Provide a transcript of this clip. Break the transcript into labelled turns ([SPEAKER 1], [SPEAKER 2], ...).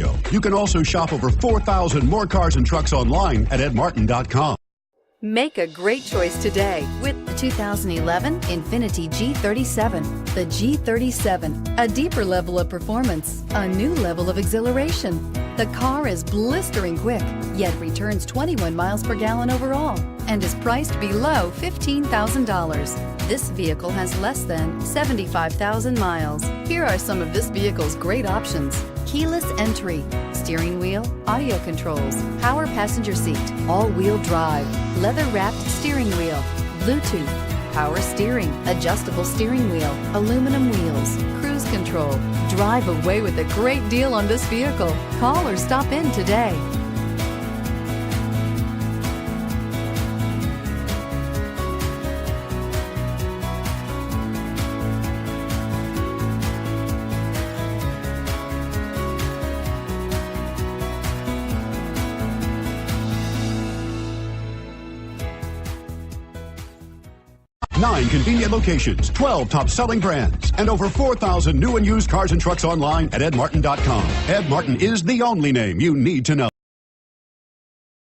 [SPEAKER 1] video. You can also shop over 4,000 more cars and trucks online at edmartin.com.
[SPEAKER 2] Make a great choice today with the 2011 INFINITI G37. The G37, a deeper level of performance, a new level of exhilaration. The car is blistering quick, yet returns 21 miles per gallon overall and is priced below $15,000. This vehicle has less than 75,000 miles. Here are some of this vehicle's great options: keyless entry, steering wheel audio controls, power passenger seat, all-wheel drive, leather-wrapped steering wheel, Bluetooth, power steering, adjustable steering wheel, aluminum wheels, cruise control. Drive away with a great deal on this vehicle. Call or stop in today.
[SPEAKER 1] Nine convenient locations, 12 top-selling brands, and over 4,000 new and used cars and trucks online at edmartin.com. Ed Martin is the only name you need to know.